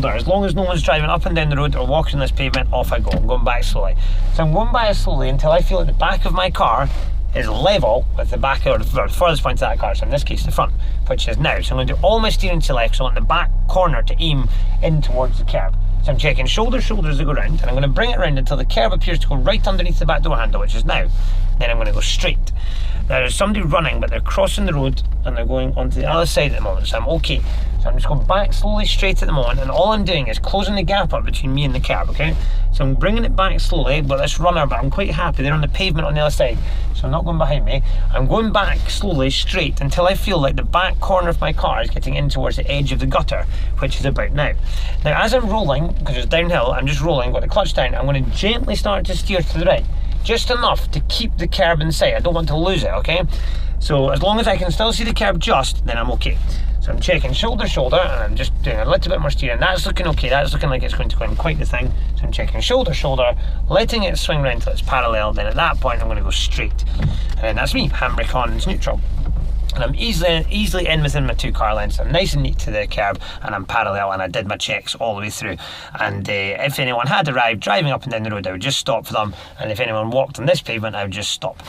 As long as no one's driving up and down the road or walking this pavement, off I go. I'm going back slowly. So I'm going back slowly until I feel at the back of my car is level with the back or the furthest point of that car, so in this case the front, which is now. So I'm going to do all my steering to the left, so I want the back corner to aim in towards the curb. So I'm checking shoulder as I go round, and I'm going to bring it round until the curb appears to go right underneath the back door handle, which is now. Then I'm going to go straight. There's somebody running, but they're crossing the road and they're going onto the other side at the moment, so I'm okay. So I'm just going back slowly straight at the moment, and all I'm doing is closing the gap up between me and the curb, okay? So I'm bringing it back slowly, but this runner, but I'm quite happy, they're on the pavement on the other side, so I'm not going behind me. I'm going back slowly straight until I feel like the back corner of my car is getting in towards the edge of the gutter, which is about now. Now as I'm rolling, because it's downhill, I'm just rolling, got the clutch down, I'm going to gently start to steer to the right. Just enough to keep the curb in sight. I don't want to lose it, okay? So as long as I can still see the curb just, then I'm okay. So I'm checking shoulder, and I'm just doing a little bit more steering. That's looking okay, that's looking like it's going to go in quite the thing. So I'm checking shoulder, letting it swing round till it's parallel, then at that point I'm going to go straight. And then that's me, handbrake on, it's neutral. And I'm easily in within my 2 car lengths. I'm nice and neat to the curb, and I'm parallel, and I did my checks all the way through. And if anyone had arrived driving up and down the road, I would just stop for them, and if anyone walked on this pavement, I would just stop.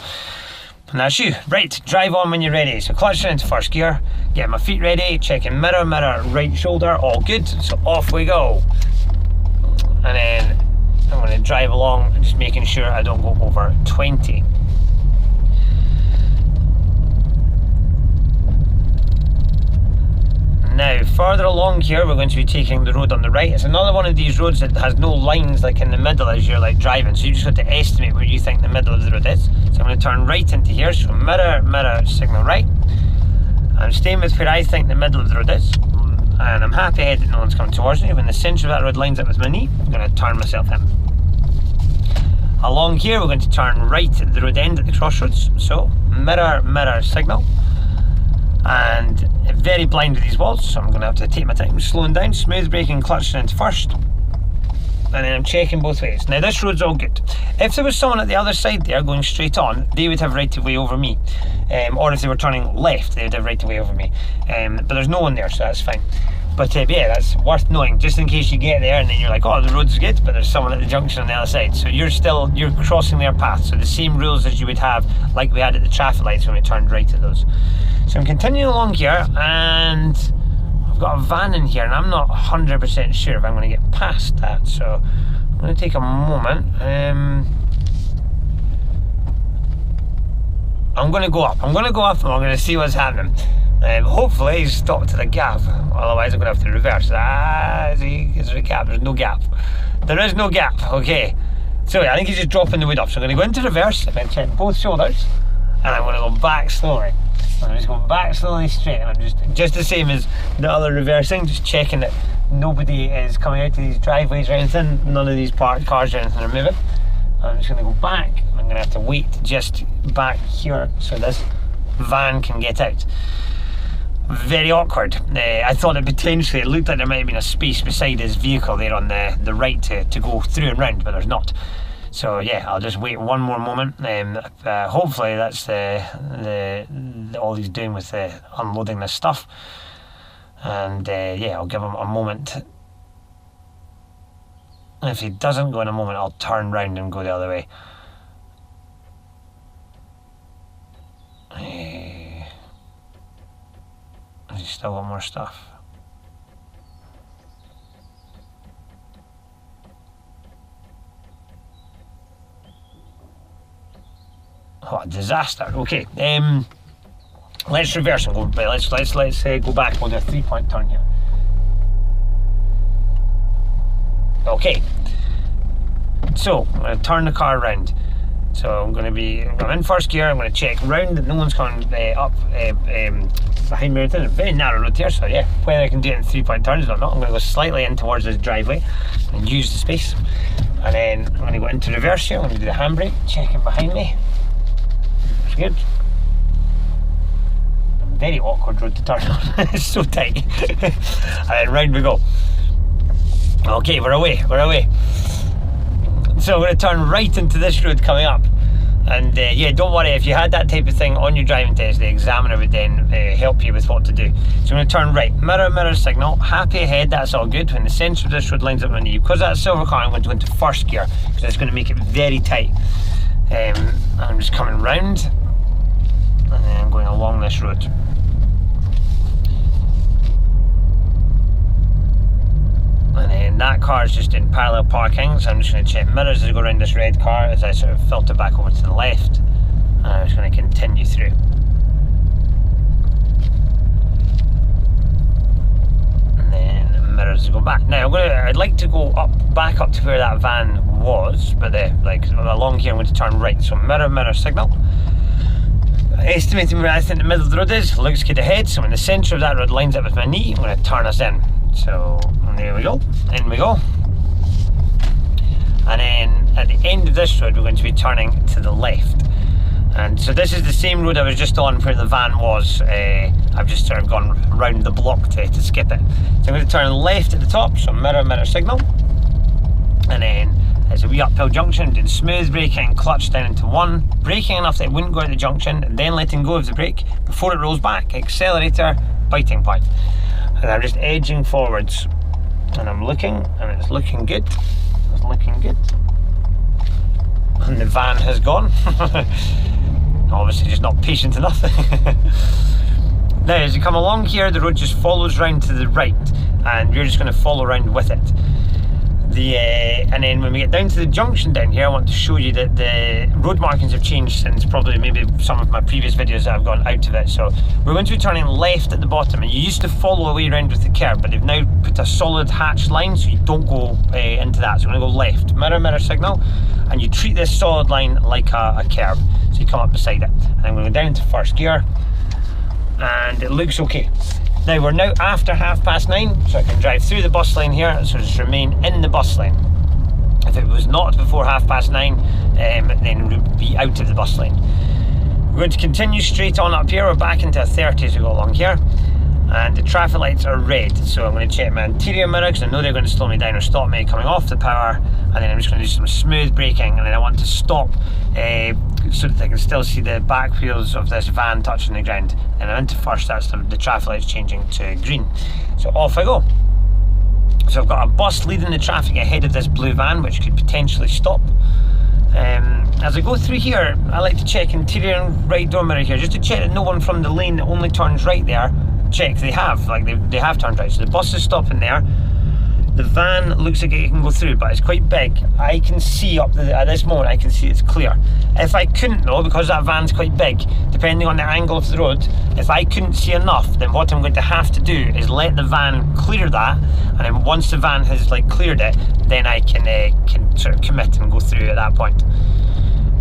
And that's you. Right, drive on when you're ready. So clutch into first gear, get my feet ready, checking mirror, right shoulder, all good. So off we go. And then I'm going to drive along, just making sure I don't go over 20. Now, further along here, we're going to be taking the road on the right. It's another one of these roads that has no lines like in the middle as you're like driving, so you just have to estimate where you think the middle of the road is. So I'm going to turn right into here, so mirror, signal right. I'm staying with where I think the middle of the road is, and I'm happy ahead that no one's coming towards me. When the centre of that road lines up with my knee, I'm going to turn myself in. Along here, we're going to turn right at the road end at the crossroads, so mirror, signal. And very blind with these walls, so I'm going to have to take my time slowing down, smooth braking, clutching into first, and then I'm checking both ways. Now this road's all good. If there was someone at the other side there going straight on, they would have right of way over me, or if they were turning left, they would have right of way over me, but there's no one there, so that's fine. But yeah, that's worth knowing, just in case you get there and then you're like, oh, the road's good, but there's someone at the junction on the other side. So you're crossing their path, so the same rules as you would have, like we had at the traffic lights when we turned right at those. So I'm continuing along here, and I've got a van in here, and I'm not 100% sure if I'm going to get past that, so I'm going to take a moment. I'm going to go up, and I'm going to see what's happening. Hopefully he's stopped at the gap, otherwise I'm going to have to reverse. Is there a gap? There's no gap. There is no gap, okay. So yeah, I think he's just dropping the wood up, so I'm going to go into reverse, I'm going to check both shoulders, and I'm going to go back slowly. I'm just going back slowly straight, and I'm just the same as the other reversing, just checking that nobody is coming out to these driveways or anything, none of these parked cars or anything are moving. I'm just going to go back, I'm going to have to wait just back here so this van can get out. Very awkward. I thought it looked like there might have been a space beside his vehicle there on the right to go through and round, but there's not. So yeah, I'll just wait one more moment. Hopefully that's all he's doing with unloading this stuff. And yeah, I'll give him a moment. And if he doesn't go in a moment, I'll turn round and go the other way. Has he still got more stuff? What a disaster. Okay, let's reverse and go. Let's go back. We'll do a 3-point turn here. Okay, so I'm going to turn the car around. So I'm in first gear. I'm going to check round that no one's coming up behind me. It's a very narrow road here, so yeah, whether I can do it in 3-point turns or not, I'm going to go slightly in towards this driveway and use the space. And then I'm going to go into reverse here. I'm going to do the handbrake, checking behind me. That's good. A very awkward road to turn on. It's so tight. And then round we go. Okay, we're away. So we're going to turn right into this road coming up. And yeah, don't worry, if you had that type of thing on your driving test, the examiner would then help you with what to do. So I'm going to turn right, mirror signal, happy ahead, that's all good. When the centre of this road lines up with me, because that's a silver car, I'm going to go into first gear, because it's going to make it very tight. I'm just coming round, and then I'm going along this road. And then that car is just in parallel parking, so I'm just going to check mirrors as I go around this red car as I sort of filter back over to the left, and I'm just going to continue through. And then mirrors as I go back. Now I'd like to go back up to where that van was, but along here I'm going to turn right. So mirror signal. Estimating where I think the middle of the road is, looks good ahead, so when the centre of that road lines up with my knee, I'm going to turn us in. So there we go, in we go. And then at the end of this road we're going to be turning to the left. And so this is the same road I was just on where the van was. I've just sort of gone round the block to skip it. So I'm going to turn left at the top, so mirror signal. And then there's a wee uphill junction, doing smooth braking, clutch down into 1, braking enough that it wouldn't go out the junction, and then letting go of the brake before it rolls back, accelerator, biting point. And I'm just edging forwards, and I'm looking, and it's looking good. It's looking good. And the van has gone. Obviously just not patient enough. Now as you come along here, the road just follows round to the right, and you're just going to follow around with it. And then when we get down to the junction down here, I want to show you that the road markings have changed since probably maybe some of my previous videos that I've gone out of it. So we're going to be turning left at the bottom, and you used to follow away around with the curb, but they've now put a solid hatched line so you don't go into that. So we're going to go left, mirror signal, and you treat this solid line like a curb. So you come up beside it, and I'm going to go down to first gear, and it looks okay. Now we're now after 9:30, so I can drive through the bus lane here, so just remain in the bus lane. If it was not before 9:30, then we would be out of the bus lane. We're going to continue straight on up here. We're back into a 30 as we go along here, and the traffic lights are red, so I'm going to check my interior mirror because I know they're going to slow me down or stop me coming off the power, and then I'm just going to do some smooth braking, and then I want to stop so that I can still see the back wheels of this van touching the ground. And I'm into first, that's the traffic lights changing to green. So off I go. So I've got a bus leading the traffic ahead of this blue van, which could potentially stop. As I go through here, I like to check interior and right door mirror here, just to check that no one from the lane that only turns right there, check they have turned right. So the bus is stopping there. The van looks like it can go through, but it's quite big. I can see at this moment, I can see it's clear. If I couldn't though, because that van's quite big, depending on the angle of the road, if I couldn't see enough, then what I'm going to have to do is let the van clear that, and then once the van has cleared it, then I can sort of commit and go through at that point.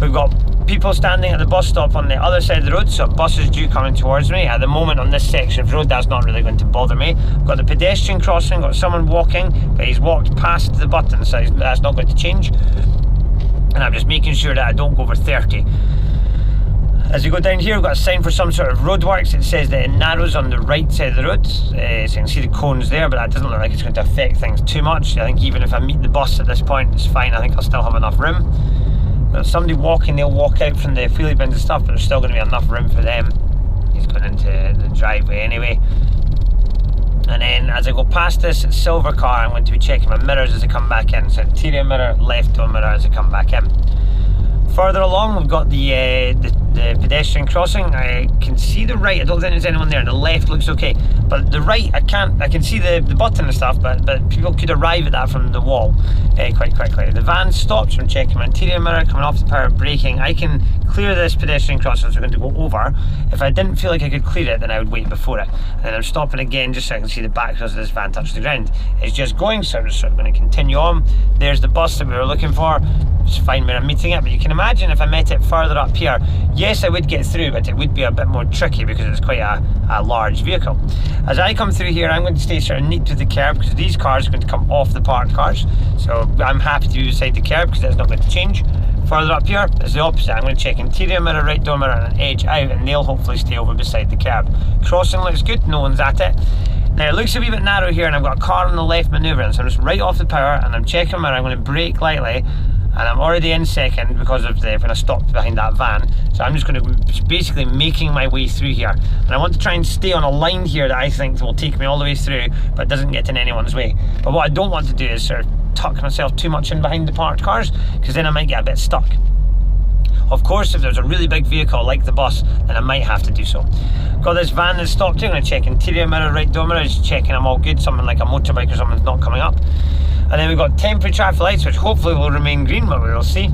We've got people standing at the bus stop on the other side of the road, so buses due coming towards me. At the moment on this section of road, that's not really going to bother me. We've got the pedestrian crossing, got someone walking, but he's walked past the button, so that's not going to change. And I'm just making sure that I don't go over 30. As you go down here, we've got a sign for some sort of roadworks. It says that it narrows on the right side of the road, so you can see the cones there, but that doesn't look like it's going to affect things too much. I think even if I meet the bus at this point, it's fine. I think I'll still have enough room. There's somebody walking, they'll walk out from the wheelie bins and stuff, but there's still going to be enough room for them. He's going into the driveway anyway. And then as I go past this silver car, I'm going to be checking my mirrors as I come back in. So interior mirror, left door mirror as I come back in. Further along, we've got the pedestrian crossing. I can see the right, I don't think there's anyone there. The left looks okay, but the right, I can see the button and stuff, but people could arrive at that from the wall quite quickly. The van stops, I'm checking my interior mirror, coming off the power, braking. I can clear this pedestrian crossing, so we're going to go over. If I didn't feel like I could clear it, then I would wait before it. And then I'm stopping again just so I can see the back wheels of this van touch the ground. It's just going, so I'm just sort of going to continue on. There's the bus that we were looking for. It's fine where I'm meeting it, but you can imagine if I met it further up here, yes, I would get through, but it would be a bit more tricky because it's quite a large vehicle. As I come through here, I'm going to stay sort of neat to the curb because these cars are going to come off the parked cars. So I'm happy to be beside the curb because that's not going to change. Further up here is the opposite. I'm going to check interior mirror, right door mirror, and an edge out, and they'll hopefully stay over beside the curb. Crossing looks good, no one's at it. Now it looks a wee bit narrow here, and I've got a car on the left manoeuvring, so I'm just right off the power, and I'm checking mirror. I'm going to brake lightly, and I'm already in second because of when I stopped behind that van. So I'm just going to basically making my way through here, and I want to try and stay on a line here that I think will take me all the way through, but doesn't get in anyone's way. But what I don't want to do is sort of tuck myself too much in behind the parked cars, because then I might get a bit stuck. Of course, if there's a really big vehicle like the bus, then I might have to do so. Got this van that's stopped here. I'm going to check interior mirror, right door mirror, just checking I'm all good. Something like a motorbike or something's not coming up. And then we've got temporary traffic lights, which hopefully will remain green, but we will see.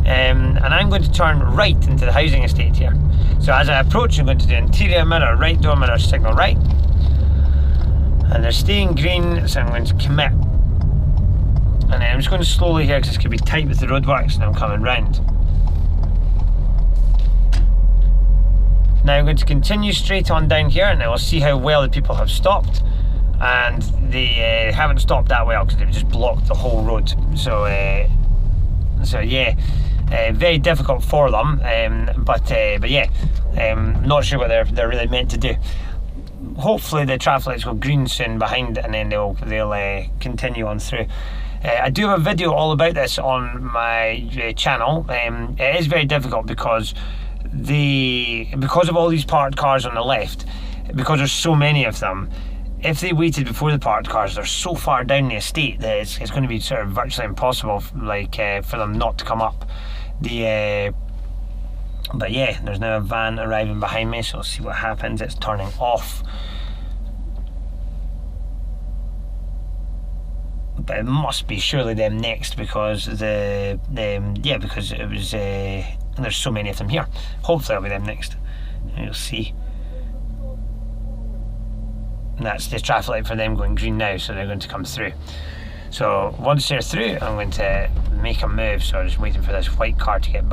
And I'm going to turn right into the housing estate here. So as I approach, I'm going to do interior mirror, right door mirror, signal right. And they're staying green, so I'm going to commit. And then I'm just going to slowly here, because it's going to be tight with the roadworks, and I'm coming round. Now I'm going to continue straight on down here, and then we'll see how well the people have stopped. And they haven't stopped that well because they've just blocked the whole road. So yeah, very difficult for them. But yeah, not sure what they're really meant to do. Hopefully the traffic lights go green soon behind, and then they'll continue on through. I do have a video all about this on my channel. It is very difficult because of all these parked cars on the left, because there's so many of them. If they waited before the parked cars, they're so far down the estate that it's going to be sort of virtually impossible, for them not to come up. But yeah, there's now a van arriving behind me, so we'll see what happens. It's turning off. But it must be surely them next, because because it was and there's so many of them here. Hopefully it'll be them next. And you'll see. And that's the traffic light for them going green now, so they're going to come through. So once they're through, I'm going to make a move. So I'm just waiting for this white car to get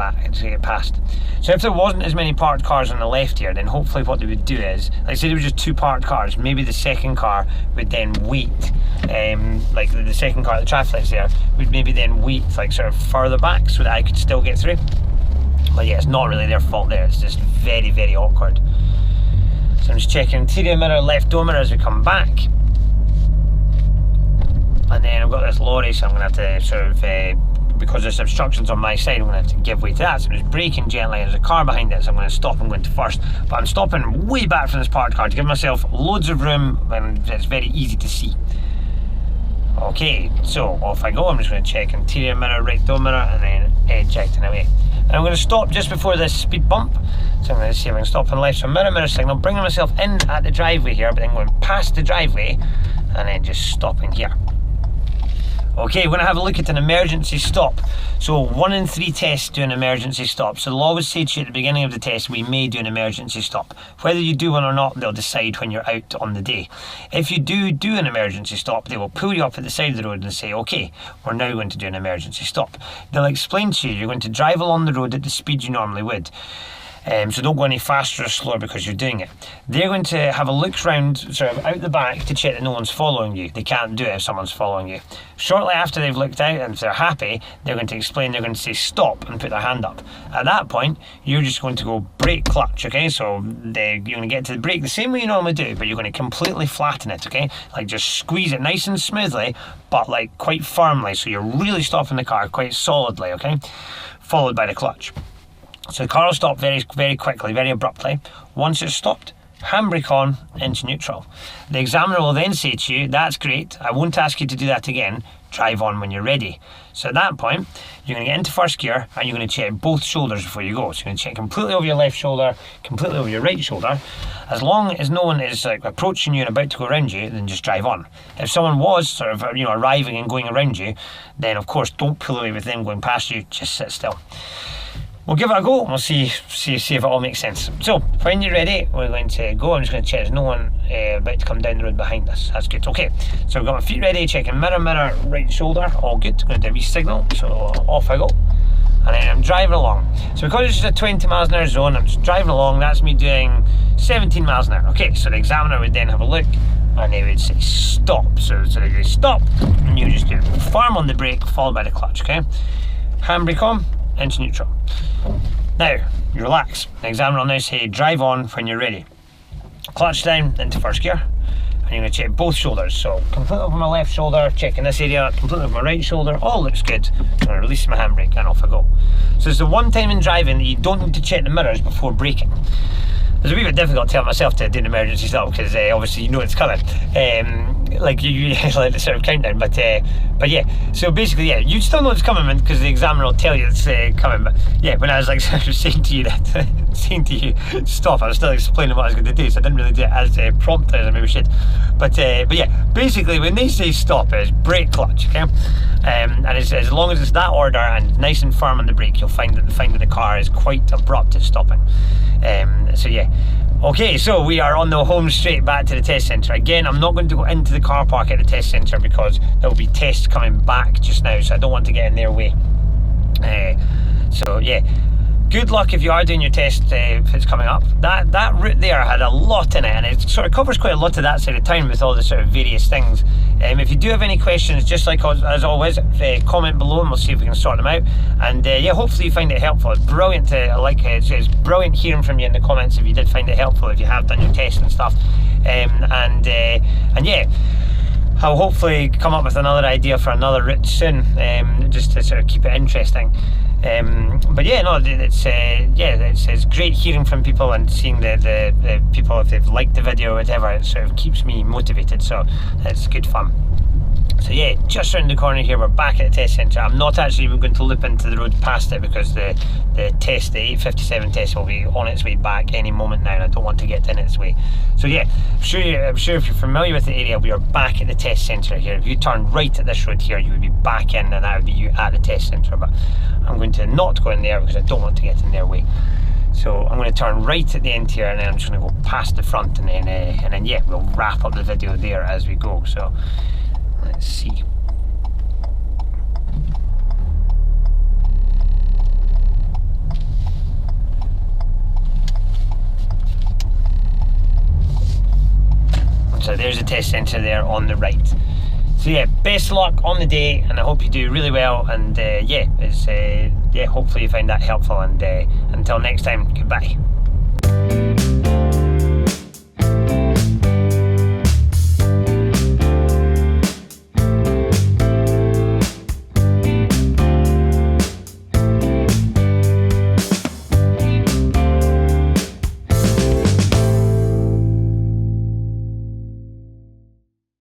past. So if there wasn't as many parked cars on the left here, then hopefully what they would do is, like say there was just 2 parked cars, maybe the second car would then wait, like the second car, the traffic light's there, would maybe then wait like sort of further back so that I could still get through. But yeah, it's not really their fault there, it's just very, very awkward. So I'm just checking interior mirror, left door mirror as we come back. And then I've got this lorry, so I'm going to have to sort of, because there's obstructions on my side, I'm going to have to give way to that. So I'm just braking gently. There's a car behind it, so I'm going to stop and go into first. But I'm stopping way back from this parked car to give myself loads of room, and it's very easy to see. Okay, so off I go. I'm just going to check interior mirror, right door mirror, and then ejecting away. And I'm going to stop just before this speed bump. So I'm going to see if I can stop on the left. So mirror signal, bringing myself in at the driveway here, but then going past the driveway, and then just stopping here. Okay, we're going to have a look at an emergency stop. So 1 in 3 tests do an emergency stop. So they'll always say to you at the beginning of the test, we may do an emergency stop. Whether you do one or not, they'll decide when you're out on the day. If you do an emergency stop, they will pull you up at the side of the road and say, okay, we're now going to do an emergency stop. They'll explain to you, you're going to drive along the road at the speed you normally would. So don't go any faster or slower because you're doing it. They're going to have a look round sort of out the back to check that no one's following you. They can't do it if someone's following you. Shortly after they've looked out, and if they're happy, they're going to explain, they're going to say stop and put their hand up. At that point, you're just going to go brake clutch, okay? So you're going to get to the brake the same way you normally do, but you're going to completely flatten it, okay? Like just squeeze it nice and smoothly, but like quite firmly, so you're really stopping the car quite solidly, okay? Followed by the clutch. So the car will stop very, very quickly, very abruptly. Once it's stopped, handbrake on into neutral. The examiner will then say to you, that's great, I won't ask you to do that again, drive on when you're ready. So at that point, you're going to get into first gear and you're going to check both shoulders before you go. So you're going to check completely over your left shoulder, completely over your right shoulder. As long as no one is like approaching you and about to go around you, then just drive on. If someone was sort of arriving and going around you, then of course don't pull away with them going past you, just sit still. We'll give it a go and we'll see if it all makes sense. So, when you're ready, we're going to go. I'm just going to check there's no one about to come down the road behind us. That's good. Okay, so we've got my feet ready, checking mirror, right shoulder, all good. Going to do a wee signal, so off I go. And then I'm driving along. So because it's just a 20 miles an hour zone, I'm just driving along. That's me doing 17 miles an hour. Okay, so the examiner would then have a look and they would say stop. So they say stop, and you just do firm on the brake, followed by the clutch, okay? Handbrake on, into neutral. Now, you relax. The examiner will now say drive on when you're ready. Clutch down into first gear, and you're going to check both shoulders. So completely over my left shoulder, checking this area, completely over my right shoulder, all looks good. I'm going to release my handbrake and off I go. So it's the one time in driving that you don't need to check the mirrors before braking. It's a wee bit difficult to tell myself to do an emergency stop because obviously you know it's coming. like you like the sort of countdown, but yeah, so basically, yeah, you still know it's coming because the examiner will tell you it's coming, but yeah, when I was like sort of saying to you stop, I was still explaining what I was going to do, so I didn't really do it as promptly as I maybe should, but yeah, basically when they say stop, it's brake clutch, okay, and as long as it's that order and nice and firm on the brake, you'll find that the car is quite abrupt at stopping. So yeah. Okay, so we are on the home straight back to the test centre. Again, I'm not going to go into the car park at the test centre because there will be tests coming back just now, so I don't want to get in their way. So yeah, good luck if you are doing your test if it's coming up. That route there had a lot in it, and it sort of covers quite a lot of that side of town with all the sort of various things. If you do have any questions, just like as always, comment below and we'll see if we can sort them out. And yeah, hopefully you find it helpful. It's brilliant it's brilliant hearing from you in the comments if you did find it helpful, if you have done your test and stuff. And yeah, I'll hopefully come up with another idea for another route soon, just to sort of keep it interesting. But yeah, no, it's great hearing from people and seeing the people, if they've liked the video or whatever. It sort of keeps me motivated, so it's good fun. So yeah, just around the corner here, we're back at the test centre. I'm not actually even going to loop into the road past it because the 857 test will be on its way back any moment now, and I don't want to get in its way. So yeah, I'm sure if you're familiar with the area, we are back at the test centre here. If you turn right at this road here, you would be back in, and that would be you at the test centre. But I'm going to not go in there because I don't want to get in their way. So I'm going to turn right at the end here, and then I'm just going to go past the front, and then yeah, we'll wrap up the video there as we go. So let's see. So there's the test centre there on the right. So yeah, best luck on the day, and I hope you do really well. And yeah, hopefully you find that helpful. And until next time, goodbye.